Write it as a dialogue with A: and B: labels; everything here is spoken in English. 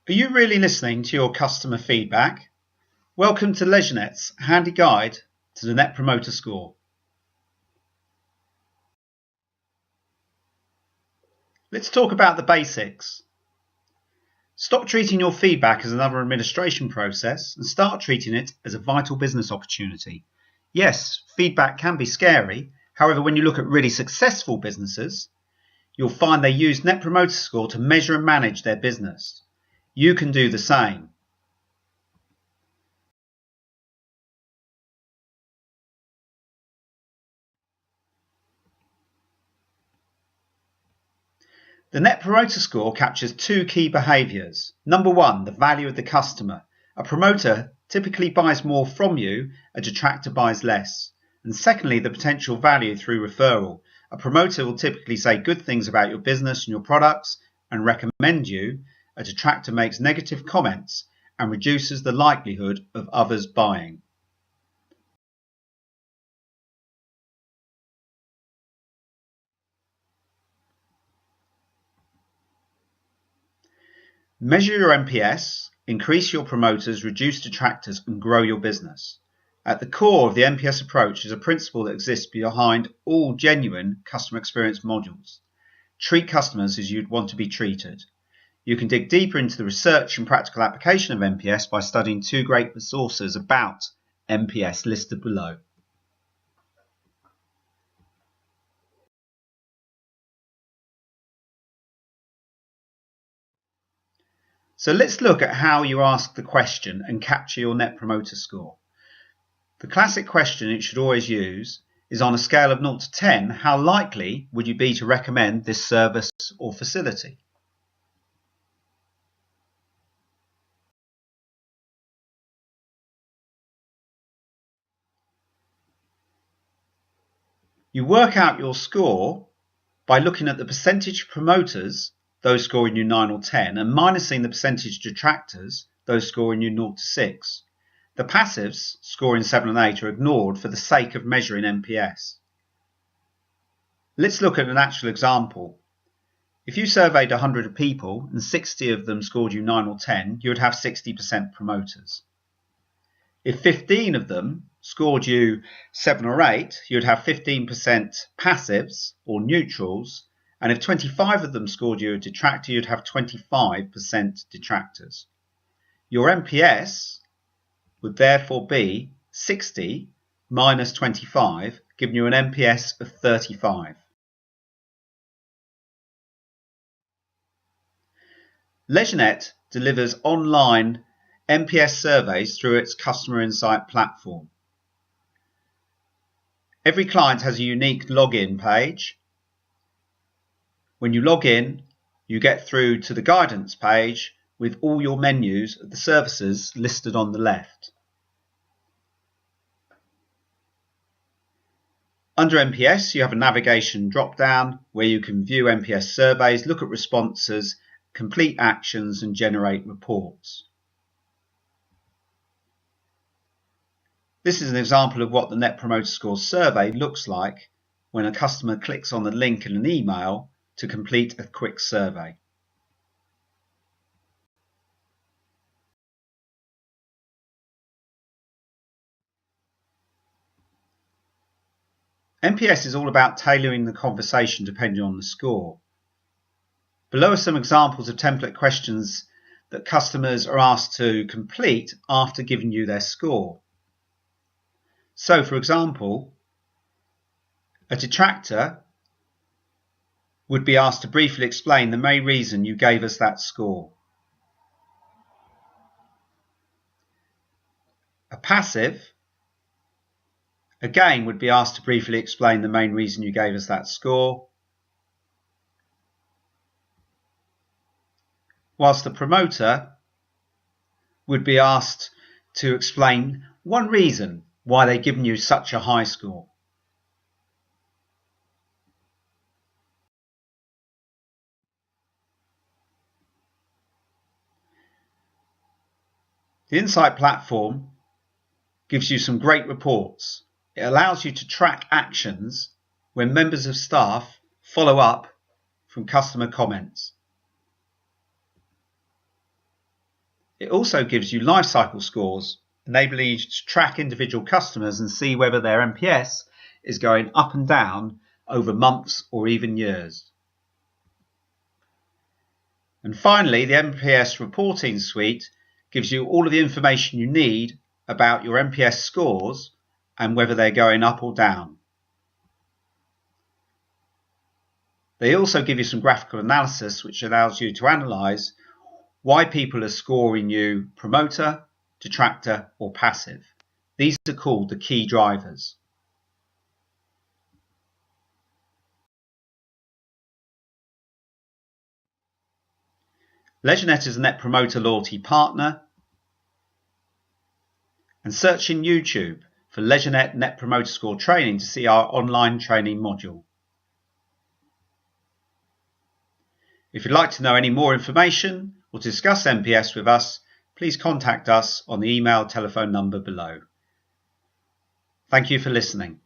A: Are you really listening to your customer feedback? Welcome to Leisure-net's handy guide to the Net Promoter Score. Let's talk about the basics. Stop treating your feedback as another administration process and start treating it as a vital business opportunity. Yes, feedback can be scary. However, when you look at really successful businesses, you'll find they use Net Promoter Score to measure and manage their business. You can do the same. The Net Promoter Score captures two key behaviours. Number one, the value of the customer. A promoter typically buys more from you, a detractor buys less. And secondly, the potential value through referral. A promoter will typically say good things about your business and your products and recommend you. A detractor makes negative comments and reduces the likelihood of others buying. Measure your NPS, increase your promoters, reduce detractors, and grow your business. At the core of the NPS approach is a principle that exists behind all genuine customer experience modules. Treat customers as you'd want to be treated. You can dig deeper into the research and practical application of NPS by studying two great resources about NPS listed below. So let's look at how you ask the question and capture your Net Promoter Score. The classic question it should always use is on a scale of 0 to 10, how likely would you be to recommend this service or facility? You work out your score by looking at the percentage promoters, those scoring you 9 or 10, and minusing the percentage detractors, those scoring you 0 to 6. The passives, scoring 7 and 8, are ignored for the sake of measuring NPS. Let's look at an actual example. If you surveyed 100 people and 60 of them scored you 9 or 10, you would have 60% promoters. If 15 of them scored you 7 or 8, you'd have 15% passives or neutrals, and if 25 of them scored you a detractor, you'd have 25% detractors. Your NPS would therefore be 60 minus 25, giving you an NPS of 35. Leisure-net delivers online NPS surveys through its customer insight platform. Every client has a unique login page. When you log in, you get through to the guidance page with all your menus of the services listed on the left. Under NPS, you have a navigation drop-down where you can view NPS surveys, look at responses, complete actions, and generate reports. This is an example of what the Net Promoter Score survey looks like when a customer clicks on the link in an email to complete a quick survey. NPS is all about tailoring the conversation depending on the score. Below are some examples of template questions that customers are asked to complete after giving you their score. So, for example, a detractor would be asked to briefly explain the main reason you gave us that score. A passive, again, would be asked to briefly explain the main reason you gave us that score, whilst the promoter would be asked to explain one reason why they've given you such a high score. The Insight platform gives you some great reports. It allows you to track actions when members of staff follow up from customer comments. It also gives you life cycle scores, enabling you to track individual customers and see whether their NPS is going up and down over months or even years. And finally, the NPS reporting suite gives you all of the information you need about your NPS scores and whether they're going up or down. They also give you some graphical analysis which allows you to analyse why people are scoring you promoter, detractor or passive. These are called the key drivers. Leisure-net is a Net Promoter Loyalty partner, and search in YouTube for Leisure-net Net Promoter Score training to see our online training module. If you'd like to know any more information or to discuss NPS with us, please contact us on the email telephone number below. Thank you for listening.